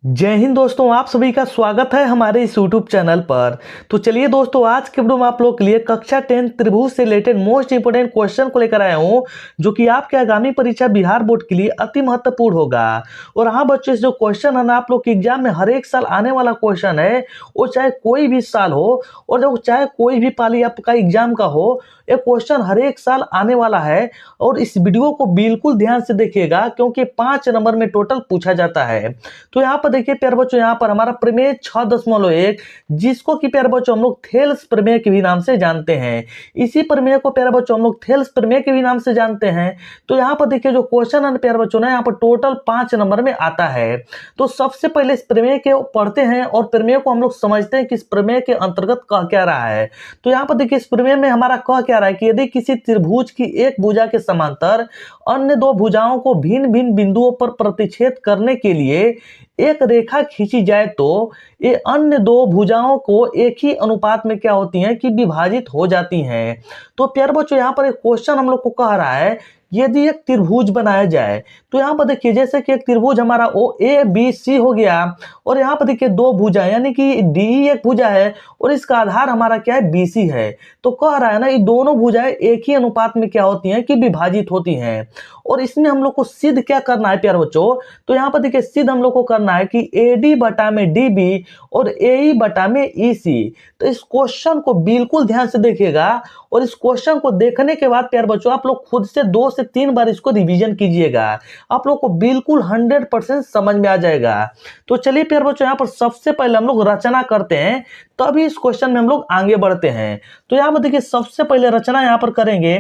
जय हिंद दोस्तों, आप सभी का स्वागत है हमारे इस YouTube चैनल पर। तो चलिए दोस्तों, आज के वीडियो में आप लोग के लिए कक्षा 10 त्रिभुज से रिलेटेड मोस्ट इंपोर्टेंट क्वेश्चन को लेकर आया हूं, जो कि आपके आगामी परीक्षा बिहार बोर्ड के लिए अति महत्वपूर्ण होगा। और हाँ बच्चों, जो क्वेश्चन है ना, आप लोग के एग्जाम में हर एक साल आने वाला क्वेश्चन है, वो चाहे कोई भी साल हो और जो चाहे कोई भी पाली आपका एग्जाम का हो, ये क्वेश्चन हर एक साल आने वाला है। और इस वीडियो को बिल्कुल ध्यान से देखिएगा, क्योंकि 5 नंबर में टोटल पूछा जाता है। तो यहाँ पर देखिए प्यारे बच्चों, यहाँ पर हमारा प्रमेय 6.1, जिसको कि प्यारे बच्चों हम लोग थेल्स प्रमेय के भी नाम से जानते हैं। इसी प्रमेय को प्यारे बच्चों हम लोग थेल्स प्रमेय के भी नाम से जानते हैं। तो यहाँ पर देखिए जो क्वेश्चन है प्यारे बच्चों ना, यहाँ पर टोटल 5 नंबर में आता है। तो सबसे पहले इस प्रमेय के पढ़ते हैं और प्रमेय को हम लोग समझते हैं कि इस प्रमेय के अंतर्गत कह क्या रहा है। तो यहाँ पर देखिए इस प्रमेय में हमारा कह क्या रहा है कि यदि किसी त्रिभुज की एक भुजा के समांतर अन्य दो भुजाओं को भिन्न भिन्न बिंदुओं पर प्रतिच्छेद करने के लिए एक रेखा खींची जाए, तो ये अन्य दो भुजाओं को एक ही अनुपात में क्या होती हैं कि विभाजित हो जाती हैं। तो प्यारे बच्चों, यहाँ पर एक क्वेश्चन हम लोग को कह रहा है, यदि एक त्रिभुज बनाया जाए, तो यहाँ पर देखिए जैसे कि एक त्रिभुज हमारा ओ ए बी सी हो गया, और यहाँ पर देखिए दो भुजा यानी कि डी एक भुजा है और इसका आधार हमारा क्या है, बी सी है। तो कह रहा है ना, ये दोनों भुजाएं एक ही अनुपात में क्या होती हैं कि विभाजित होती हैं। और इसमें हम लोग को सिद्ध क्या करना है प्यारे बच्चों, तो यहाँ पर देखिए सिद्ध हम लोग को करना है कि ए डी बटा में डी बी और ए ई बटा में ई सी। तो इस क्वेश्चन को बिल्कुल ध्यान से देखिएगा, और इस क्वेश्चन को देखने के बाद प्यारे बच्चों आप लोग खुद से 2 से 3 बार इसको रिवीजन कीजिएगा, आप लोग को बिल्कुल 100% समझ में आ जाएगा। तो चलिए प्यारे बच्चों, यहाँ पर सबसे पहले हम लोग रचना करते हैं, तभी इस क्वेश्चन में हम लोग आगे बढ़ते हैं। तो यहाँ पर देखिए सबसे पहले रचना यहाँ पर करेंगे।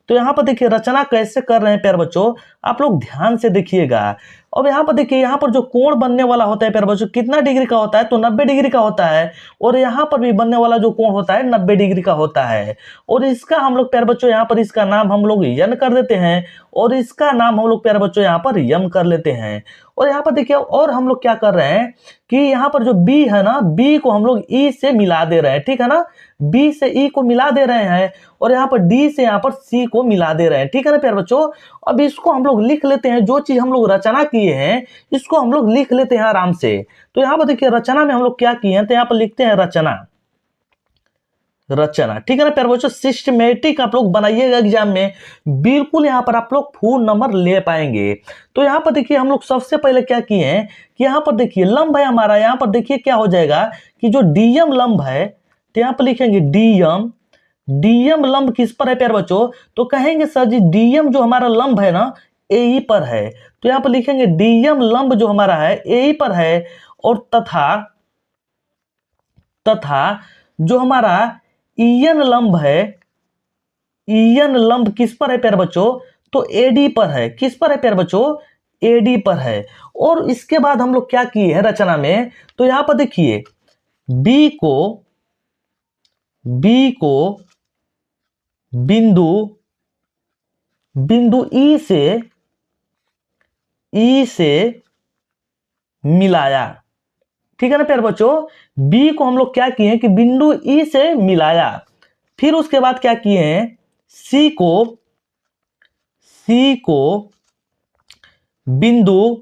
तो यहाँ पर देखिए रचना कैसे कर रहे हैं प्यारे बच्चों, आप लोग ध्यान से देखिएगा। अब यहाँ पर देखिए, यहाँ पर जो कोण बनने वाला होता है प्यारे बच्चों, कितना डिग्री का होता है, तो 90 डिग्री का होता है। और यहाँ पर भी बनने वाला जो कोण होता है 90 डिग्री का होता है। और इसका हम लोग प्यारे बच्चों यहाँ पर इसका नाम हम लोग यन कर देते हैं, और इसका नाम हम लोग प्यारे बच्चों यहाँ पर यम कर लेते हैं। और यहाँ पर देखिए और हम लोग क्या कर रहे हैं कि यहाँ पर जो बी है ना, बी को हम लोग ई से मिला दे रहे हैं, ठीक है ना, बी से ई को मिला दे रहे हैं, और यहाँ पर डी से यहाँ पर सी को मिला दे रहे हैं, ठीक है ना प्यारे बच्चों। अब इसको हम लोग लिख लेते हैं, जो चीज हम लोग रचना किए हैं इसको हम लोग लिख लेते हैं आराम से। तो यहाँ पर देखिए रचना में हम लोग क्या किए हैं, तो यहाँ पर लिखते हैं रचना, रचना, ठीक है ना प्यारे बच्चों। सिस्टमेटिक आप लोग बनाइएगा एग्जाम में, बिल्कुल यहाँ पर आप लोग फुल नंबर ले पाएंगे। तो यहाँ पर देखिए हम लोग सबसे पहले क्या किए हैं कि यहाँ पर देखिए लंब है हमारा, यहाँ पर देखिए क्या हो जाएगा कि जो डीएम लंब है, तो यहाँ पर लिखेंगे डीएम। डीएम लंब किस पर है प्यारे बच्चों, तो कहेंगे सर जी डीएम जो हमारा लंब है ना एई पर है। तो यहाँ पर लिखेंगे डीएम लंब जो हमारा है एई पर है, और तथा तथा जो हमारा ईएन लंब है, ईएन लंब किस पर है प्यारे बच्चों, तो एडी पर है। किस पर है प्यारे बच्चों, एडी पर है। और इसके बाद हम लोग क्या किए हैं रचना में, तो यहां पर देखिए बी को बिंदु बिंदु ई से मिलाया, ठीक है ना प्यारे बच्चों। बी को हम लोग क्या किए हैं कि बिंदु ई से मिलाया। फिर उसके बाद क्या किए हैं, सी को बिंदु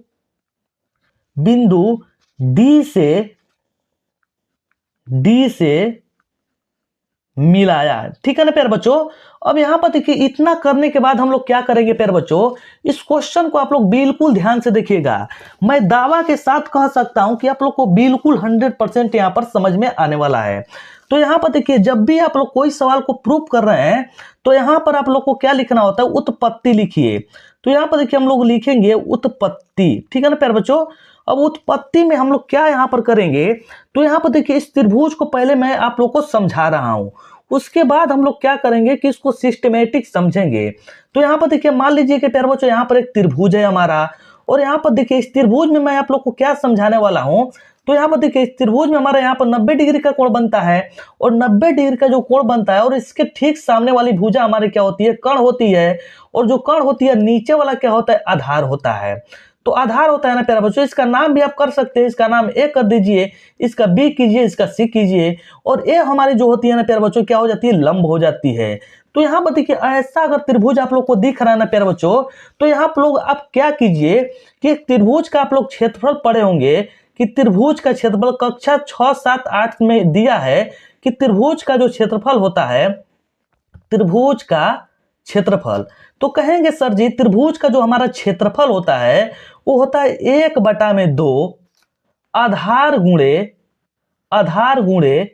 डी से मिलाया, ठीक है ना प्यारे बच्चों। अब यहां पर देखिए इतना करने के बाद हम लोग क्या करेंगे प्यारे बच्चों, इस क्वेश्चन को आप लोग बिल्कुल ध्यान से देखिएगा। मैं दावा के साथ कह सकता हूं कि आप लोग को बिल्कुल 100% यहां पर समझ में आने वाला है। तो यहां पर देखिए जब भी आप लोग कोई सवाल को प्रूव कर रहे हैं, तो यहां पर आप लोग को क्या लिखना होता है, उत्पत्ति लिखिए। तो यहां पर देखिए हम लोग लिखेंगे उत्पत्ति, ठीक है ना प्यारे बच्चों। अब उत्पत्ति में हम लोग क्या यहां पर करेंगे, तो यहां पर देखिए इस त्रिभुज को पहले मैं आप लोग को समझा रहा हूं, उसके बाद हम लोग क्या करेंगे कि इसको सिस्टमेटिक समझेंगे। तो यहाँ पर देखिए मान लीजिए कि प्यारे बच्चों यहाँ पर एक त्रिभुज है हमारा, और यहाँ पर देखिए इस त्रिभुज में मैं आप लोग को क्या समझाने वाला हूँ, तो यहाँ पर देखिए इस त्रिभुज में हमारा यहाँ पर 90 डिग्री का कोण बनता है, और 90 डिग्री का जो कोण बनता है, और इसके ठीक सामने वाली भुजा हमारी क्या होती है, कर्ण होती है, और जो कर्ण होती है नीचे वाला क्या होता है, आधार होता है। तो आधार होता है ना प्यारे बच्चों, इसका नाम भी आप कर सकते हैं, इसका नाम ए कर दीजिए, इसका बी कीजिए, इसका सी कीजिए, और ए हमारी जो होती है ना प्यारे बच्चों क्या हो जाती है, लंब हो जाती है। तो यहाँ पर देखिए ऐसा अगर त्रिभुज आप लोग को दिख रहा है ना प्यारे बच्चों, तो यहाँ पर लोग आप क्या कीजिए कि त्रिभुज का आप लोग क्षेत्रफल पढ़े होंगे कि त्रिभुज का क्षेत्रफल कक्षा 6, 7, 8 में दिया है कि त्रिभुज का जो क्षेत्रफल होता है, त्रिभुज का क्षेत्रफल, तो कहेंगे सर जी त्रिभुज का जो हमारा क्षेत्रफल होता है वो होता है 1/2 आधार गुणे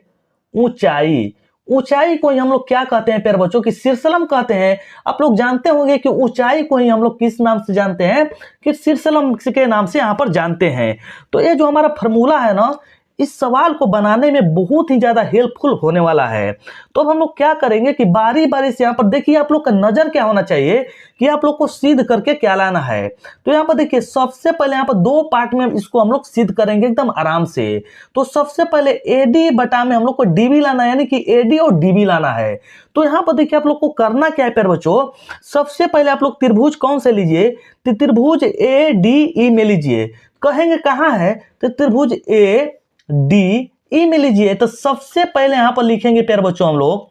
ऊंचाई। ऊंचाई को ही हम लोग क्या कहते हैं प्यारे बच्चों की शीर्षलम कहते हैं। आप लोग जानते होंगे कि ऊंचाई को ही हम लोग किस नाम से जानते हैं कि शीर्षलम के नाम से यहां पर जानते हैं। तो ये जो हमारा फॉर्मूला है ना, इस सवाल को बनाने में बहुत ही ज्यादा हेल्पफुल होने वाला है। तो अब हम लोग क्या करेंगे कि बारी बारी से यहाँ पर देखिए आप लोग का नजर क्या होना चाहिए कि आप लोग को सिद्ध करके क्या लाना है। तो यहाँ पर देखिए सबसे पहले यहाँ पर 2 पार्ट में इसको हम लोग सिद्ध करेंगे एकदम आराम से। तो सबसे पहले एडी बटा में हम लोग को डीबी लाना है, यानी कि एडी और डीबी लाना है। तो यहाँ पर देखिए आप लोग को करना क्या है प्यारे बच्चों, सबसे पहले आप लोग त्रिभुज कौन से लीजिए, तो त्रिभुज ए डी ई में लीजिए। कहेंगे कहाँ है, तो त्रिभुज ए डी ई में लीजिए। तो सबसे पहले यहां पर लिखेंगे प्यारे बच्चों हम लोग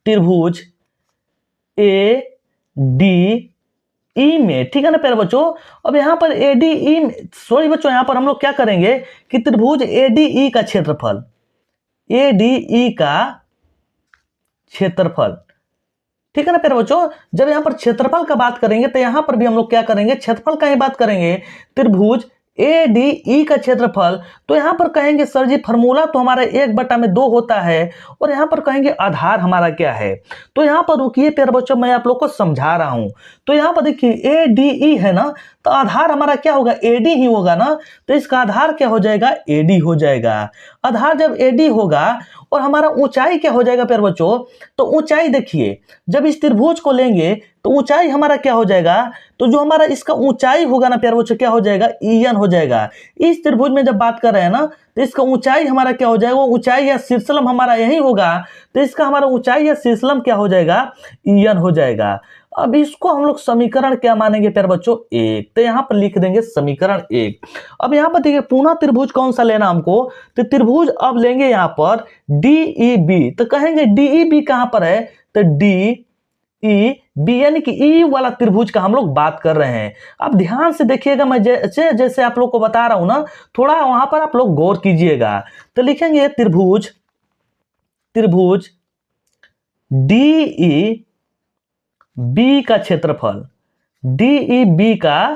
त्रिभुज ए डी ई में, ठीक है ना प्यारे बच्चों। अब यहां पर ए डी ई, सॉरी बच्चों, यहां पर हम लोग क्या करेंगे कि त्रिभुज ए डी ई का क्षेत्रफल, ए डी ई का क्षेत्रफल, ठीक है ना प्यारे बच्चों। जब यहां पर क्षेत्रफल का बात करेंगे तो यहां पर भी हम लोग क्या करेंगे, क्षेत्रफल का ही बात करेंगे। त्रिभुज ए डी ई का क्षेत्रफल, तो यहां पर कहेंगे सर जी फॉर्मूला तो हमारा 1/2 होता है, और यहां पर कहेंगे आधार हमारा क्या है। तो यहां पर रुकिए प्यारे बच्चों, मैं आप लोग को समझा रहा हूं। तो यहां पर देखिए ए डी ई है ना, तो आधार हमारा क्या होगा, एडी ही होगा ना। तो इसका आधार क्या हो जाएगा, एडी हो जाएगा। आधार जब एडी होगा और हमारा ऊंचाई क्या हो जाएगा प्यारे बच्चों, तो ऊंचाई देखिए जब इस त्रिभुज को लेंगे तो ऊंचाई हमारा क्या हो जाएगा, तो जो हमारा इसका ऊंचाई होगा ना प्यारे बच्चों क्या हो जाएगा, ईएन हो जाएगा। इस त्रिभुज में जब बात कर रहे हैं ना तो इसका ऊंचाई हमारा क्या हो जाएगा, ऊंचाई या शीर्षलम हमारा यही होगा, तो इसका हमारा ऊंचाई या शीर्षलम क्या हो जाएगा, ईएन हो जाएगा। अब इसको हम लोग समीकरण क्या मानेंगे प्यारे बच्चों, 1। तो यहां पर लिख देंगे समीकरण 1। अब यहां पर देखिए पुनः त्रिभुज कौन सा लेना हमको, तो त्रिभुज अब लेंगे यहां पर डीईबी। तो कहेंगे डीईबी कहां पर है, तो डी ई बी, यानी कि ई वाला त्रिभुज का हम लोग बात कर रहे हैं। अब ध्यान से देखिएगा, मैं जैसे जैसे आप लोग को बता रहा हूं ना, थोड़ा वहां पर आप लोग गौर कीजिएगा। तो लिखेंगे त्रिभुज डीई बी का क्षेत्रफल, डीई बी का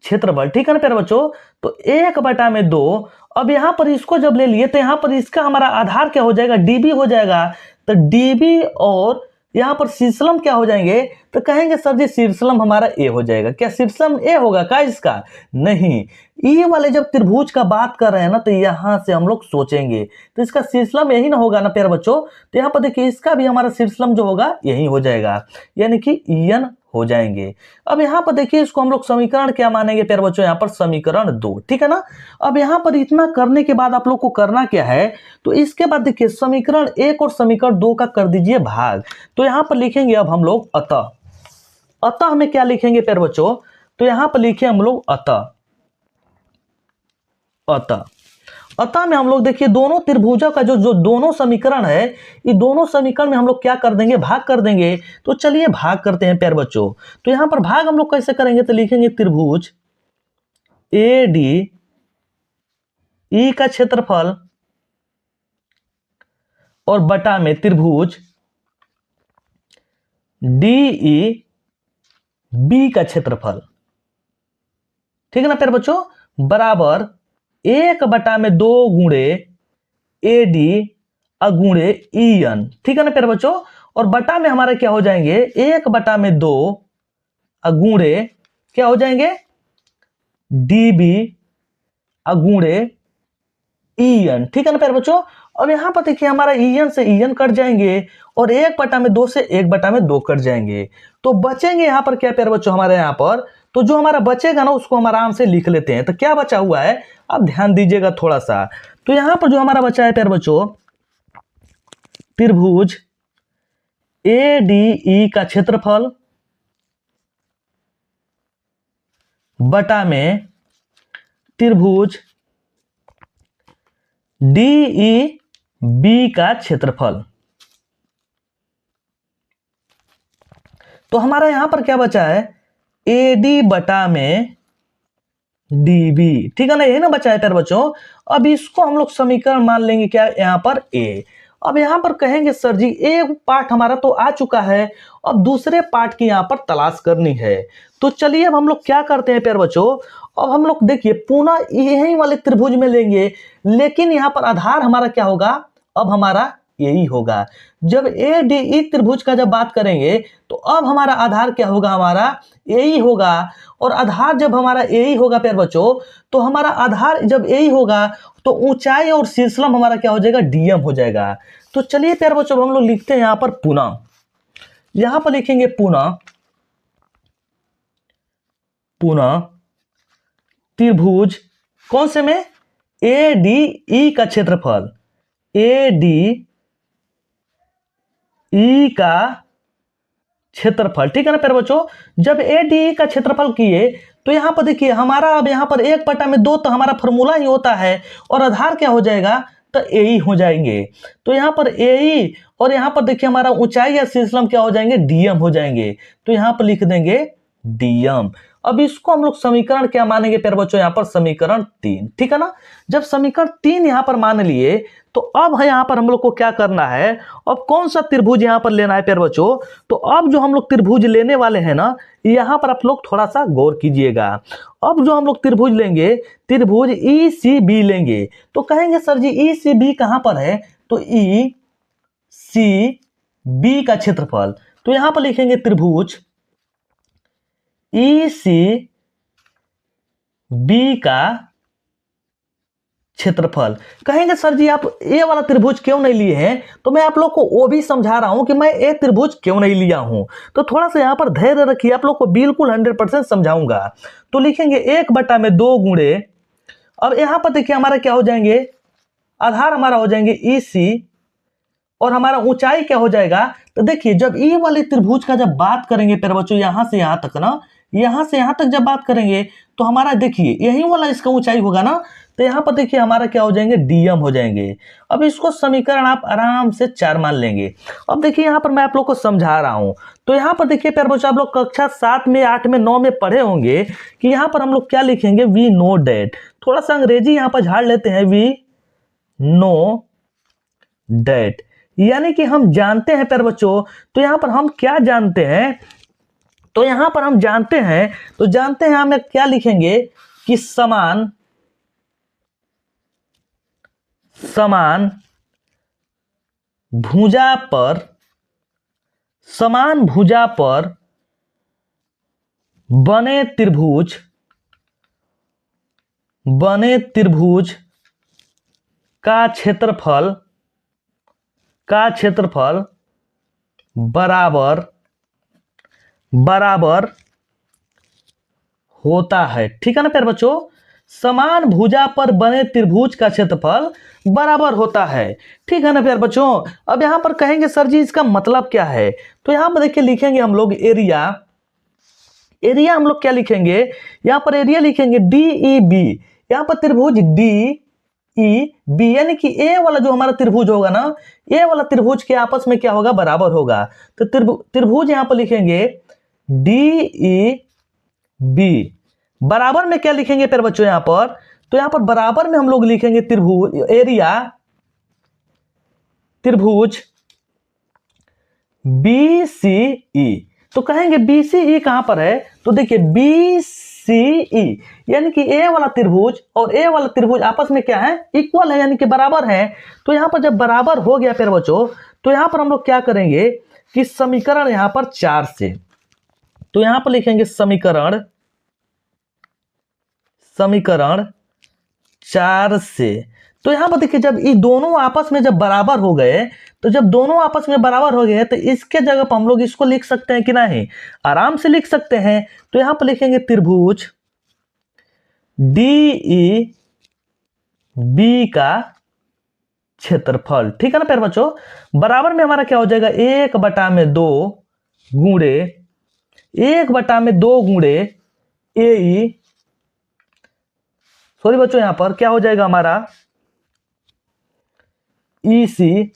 क्षेत्रफल, ठीक है ना प्यारे बच्चों। तो 1/2। अब यहां पर इसको जब ले लिए तो यहां पर इसका हमारा आधार क्या हो जाएगा, डीबी हो जाएगा। तो डीबी और यहां पर शीर्षलम क्या हो जाएंगे, तो कहेंगे सर जी शीर्षलम हमारा ए हो जाएगा। क्या शीर्षलम ए होगा का इसका, नहीं। ये वाले जब त्रिभुज का बात कर रहे हैं ना तो यहां से हम लोग सोचेंगे तो इसका शीर्षलम यही ना होगा ना प्यारे बच्चों। तो यहां पर देखिए इसका भी हमारा शीर्षलम जो होगा यही हो जाएगा, यानी कि ईएन हो जाएंगे। अब यहां पर देखिए इसको हम लोग समीकरण क्या मानेंगे प्यारे बच्चों, यहां पर समीकरण 2, ठीक है ना। अब यहां पर इतना करने के बाद आप लोग को करना क्या है, तो इसके बाद देखिए समीकरण 1 और समीकरण 2 का कर दीजिए भाग। तो यहां पर लिखेंगे अब हम लोग अतः हमें क्या लिखेंगे प्यारे बच्चों, तो यहां पर लिखे हम लोग अतः में हम लोग देखिए दोनों त्रिभुजों का जो दोनों समीकरण है, ये दोनों समीकरण में हम लोग क्या कर देंगे, भाग कर देंगे। तो चलिए भाग करते हैं प्यारे बच्चों। तो यहां पर भाग हम लोग कैसे करेंगे, तो लिखेंगे त्रिभुज ए डी ई का क्षेत्रफल और बटा में त्रिभुज डीई बी का क्षेत्रफल, ठीक है ना प्यारे बच्चों, बराबर 1/2 गुणे एडी अगुणे ईएन, ठीक है ना प्यारे बच्चों। और बटा में हमारे क्या हो जाएंगे, 1/2 अगुणे क्या हो जाएंगे, डीबी अगुणे ईएन, ठीक है ना प्यारे बच्चों। अब यहां पर देखिए हमारा ईएन से ईएन कट जाएंगे और 1/2 से 1/2 कट जाएंगे। तो बचेंगे यहां पर क्या प्यारे बच्चों, हमारे यहां पर तो जो हमारा बचेगा ना उसको हम आराम से लिख लेते हैं। तो क्या बचा हुआ है, अब ध्यान दीजिएगा थोड़ा सा। तो यहां पर जो हमारा बचा है प्यारे बच्चों, त्रिभुज ए डी ई का क्षेत्रफल बटा में त्रिभुज डीई बी का क्षेत्रफल। तो हमारा यहां पर क्या बचा है, एडी बटा में डीबी। ठीक है ना, यही ना बचा है प्यारे बच्चों। अब इसको हम लोग समीकरण मान लेंगे क्या, यहाँ पर ए। अब यहाँ पर कहेंगे सर जी एक पार्ट हमारा तो आ चुका है, अब दूसरे पार्ट की यहाँ पर तलाश करनी है। तो चलिए अब हम लोग क्या करते हैं प्यारे बच्चों, अब हम लोग देखिए पुनः यही वाले त्रिभुज में लेंगे, लेकिन यहाँ पर आधार हमारा क्या होगा, अब हमारा यही होगा। जब ए डी ई त्रिभुज का जब बात करेंगे तो अब हमारा आधार क्या होगा, हमारा यही होगा। और आधार जब हमारा यही होगा प्यारे बच्चों, तो हमारा आधार जब यही होगा तो ऊंचाई और शीर्षलंब हमारा क्या हो जाएगा, डीएम हो जाएगा। तो चलिए प्यारे बच्चों हम लोग लिखते हैं यहाँ पर पुनः, यहां पर लिखेंगे पुनः, पुनः त्रिभुज कौन से में, ए डी ई का क्षेत्रफल, ए डी ई का क्षेत्रफल। ठीक है ना प्यारे बच्चों, जब ए डी ई का क्षेत्रफल किए तो यहां पर देखिए हमारा अब यहां पर 1/2 तो हमारा फॉर्मूला ही होता है, और आधार क्या हो जाएगा, तो ए ई हो जाएंगे। तो यहां पर ए ई और यहां पर देखिए हमारा ऊंचाई या शीर्षलंब क्या हो जाएंगे, डीएम हो जाएंगे। तो यहां पर लिख देंगे डीएम। अब इसको हम लोग समीकरण क्या मानेंगे प्यारे बच्चों, यहां पर समीकरण 3। ठीक है ना, जब समीकरण 3 यहां पर मान लिए तो अब यहां पर हम लोग को क्या करना है, अब कौन सा त्रिभुज यहां पर लेना है प्यारे बच्चों। तो अब जो हम लोग त्रिभुज लेने वाले हैं ना, यहां पर आप लोग थोड़ा सा गौर कीजिएगा। अब जो हम लोग त्रिभुज लेंगे, त्रिभुज ई सी बी लेंगे। तो कहेंगे सर जी ई सी बी कहां पर है, तो ई सी बी का क्षेत्रफल। तो यहां पर लिखेंगे त्रिभुज ई सी बी का क्षेत्रफल। कहेंगे सर जी आप ए वाला त्रिभुज क्यों नहीं लिए हैं, तो मैं आप लोग को वो भी समझा रहा हूं कि मैं ए त्रिभुज क्यों नहीं लिया हूं। तो थोड़ा सा यहां पर धैर्य रखिए, आप लोग को बिल्कुल 100% समझाऊंगा। तो लिखेंगे 1/2 गुणे, अब यहां पर देखिए हमारा क्या हो जाएंगे, आधार हमारा हो जाएंगे ई सी, और हमारा ऊंचाई क्या हो जाएगा। तो देखिए जब ई वाले त्रिभुज का जब बात करेंगे प्यारे बच्चों, यहां से यहां तक ना, यहां से यहां तक जब बात करेंगे तो हमारा देखिए यही वाला इसका ऊंचाई होगा ना, तो यहां पर देखिए हमारा क्या हो जाएंगे, डीएम हो जाएंगे। अब इसको समीकरण आप आराम से 4 मान लेंगे। अब देखिए यहां पर मैं आप लोग को समझा रहा हूं, तो यहां पर देखिए प्यारे बच्चों आप लोग कक्षा 7 में 8 में 9 में पढ़े होंगे कि यहां पर हम लोग क्या लिखेंगे, वी नो डेट। थोड़ा सा अंग्रेजी यहां पर झाड़ लेते हैं, वी नो डेट, यानी कि हम जानते हैं प्यारे बच्चों। तो यहां पर हम क्या जानते हैं, तो यहां पर हम जानते हैं, तो जानते हैं हम क्या लिखेंगे कि समान समान भुजा पर, समान भुजा पर बने त्रिभुज, बने त्रिभुज का क्षेत्रफल, का क्षेत्रफल बराबर बराबर होता है। ठीक है ना प्यारे बच्चों, समान भुजा पर बने त्रिभुज का क्षेत्रफल बराबर होता है। ठीक है ना प्यारे बच्चों। अब यहां पर कहेंगे सर जी इसका मतलब क्या है, तो यहां पर देखिए लिखेंगे हम लोग एरिया, एरिया हम लोग क्या लिखेंगे, यहां पर एरिया लिखेंगे डी ई बी, यहां पर त्रिभुज डी ई बी, यानी कि ए वाला जो हमारा त्रिभुज होगा ना, ए वाला त्रिभुज के आपस में क्या होगा, बराबर होगा। तो त्रिभुज यहां पर लिखेंगे डी ई बी, बराबर में क्या लिखेंगे प्यारे बच्चों यहां पर, तो यहां पर बराबर में हम लोग लिखेंगे त्रिभुज एरिया, त्रिभुज बी सी ई। तो कहेंगे बी सी ई कहां पर है, तो देखिए बी सी ई, यानी कि ए वाला त्रिभुज और ए वाला त्रिभुज आपस में क्या है, इक्वल है, यानी कि बराबर है। तो यहां पर जब बराबर हो गया प्यारे बच्चों, तो यहां पर हम लोग क्या करेंगे कि समीकरण यहां पर 4 से, तो यहां पर लिखेंगे समीकरण, समीकरण 4 से। तो यहां पर देखिए जब ये दोनों आपस में जब बराबर हो गए, तो जब दोनों आपस में बराबर हो गए तो इसके जगह पर हम लोग इसको लिख सकते हैं कि नहीं, आराम से लिख सकते हैं। तो यहां पर लिखेंगे त्रिभुज डी ई बी का क्षेत्रफल। ठीक है ना प्यारे बच्चों, बराबर में हमारा क्या हो जाएगा, 1/2 गुणे 1/2 गुणे ए ई, सॉरी बच्चों यहां पर क्या हो जाएगा हमारा ई सी,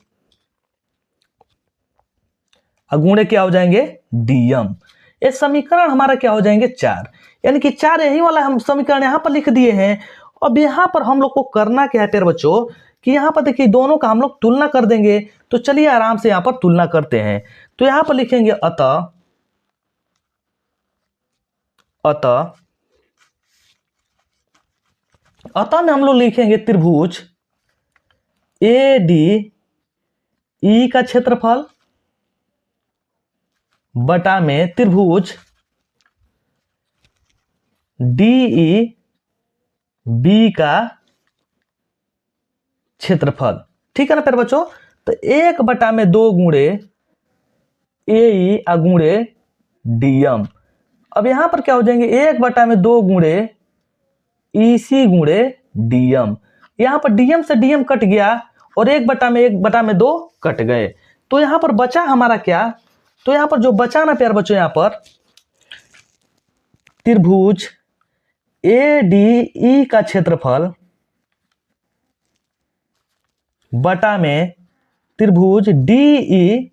गुणे क्या हो जाएंगे, डीएम। ये समीकरण हमारा क्या हो जाएंगे 4, यानी कि 4 यही वाला हम समीकरण यहाँ पर लिख दिए हैं। अब यहाँ पर हम लोग को करना क्या है प्यारे बच्चों कि यहाँ पर देखिए दोनों का हम लोग तुलना कर देंगे। तो चलिए आराम से यहाँ पर तुलना करते हैं। तो यहाँ पर लिखेंगे अतः में हम लोग लिखेंगे त्रिभुज ADE का क्षेत्रफल बटा में त्रिभुज DEB का क्षेत्रफल। ठीक है ना प्यारे बच्चों। तो 1/2 गुणे AE गुणे DM। अब यहां पर क्या हो जाएंगे 1/2 गुणे EC गुणे DM। यहां पर DM से DM कट गया और 1/2 कट गए। तो यहां पर बचा हमारा क्या, तो यहां पर जो बचा ना प्यारे बच्चों, यहां पर त्रिभुज ADE का क्षेत्रफल बटा में त्रिभुज DEB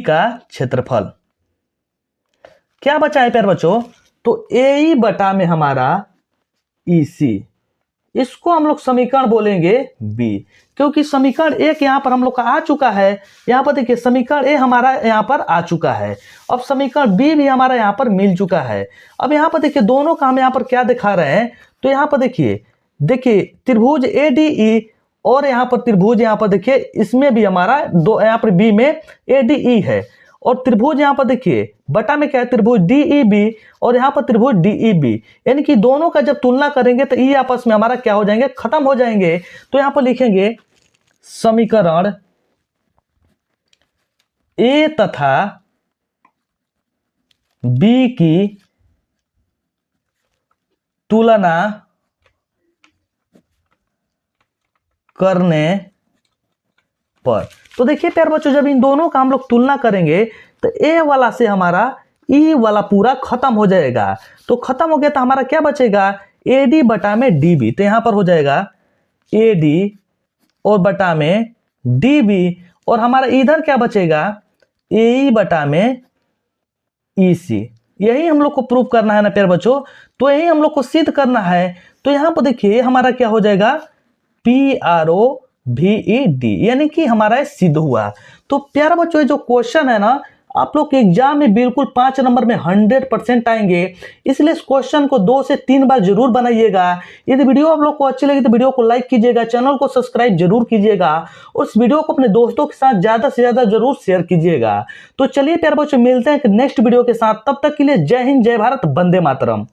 का क्षेत्रफल। क्या बचा है प्यारे बच्चों, तो AE बटा में हमारा EC, इसको हम लोग समीकरण बोलेंगे B, क्योंकि समीकरण 1 यहां पर हम लोग का आ चुका है। यहां पर देखिए समीकरण A हमारा यहां पर आ चुका है। अब समीकरण B भी हमारा यहां पर मिल चुका है। अब यहां पर देखिए दोनों का हम यहां पर क्या दिखा रहे हैं, तो यहां पर देखिए त्रिभुज ADE और यहां पर त्रिभुज यहां पर देखिए इसमें भी हमारा दो यहां पर B में ADE है और त्रिभुज यहां पर देखिए बटा में क्या है त्रिभुज DEB और यहां पर त्रिभुज DEB, यानी कि दोनों का जब तुलना करेंगे तो ये आपस में हमारा क्या हो जाएंगे, खत्म हो जाएंगे। तो यहां पर लिखेंगे समीकरण A तथा B की तुलना करने पर। तो देखिए प्यारे बच्चों जब इन दोनों का हम लोग तुलना करेंगे तो ए वाला से हमारा ई वाला पूरा खत्म हो जाएगा। तो खत्म हो गया तो हमारा क्या बचेगा, AD बटा में DB। तो यहां पर हो जाएगा AD और बटा में DB और हमारा इधर क्या बचेगा AE बटा में EC। यही हम लोग को प्रूव करना है ना प्यारे बच्चों, तो यही हम लोग को सिद्ध करना है। तो यहां पर देखिए हमारा क्या हो जाएगा PROVED, यानी कि हमारा सिद्ध हुआ। तो प्यारे बच्चों जो क्वेश्चन है ना आप लोग के एग्जाम में बिल्कुल 5 नंबर में 100% आएंगे, इसलिए इस क्वेश्चन को 2 से 3 बार जरूर बनाइएगा। यदि वीडियो आप लोग को अच्छी लगी तो वीडियो को लाइक कीजिएगा, चैनल को सब्सक्राइब जरूर कीजिएगा और इस वीडियो को अपने दोस्तों के साथ ज्यादा से ज्यादा जरूर शेयर कीजिएगा। तो चलिए प्यारे बच्चों मिलते हैं नेक्स्ट वीडियो के साथ, तब तक के लिए जय हिंद, जय भारत, वंदे मातरम।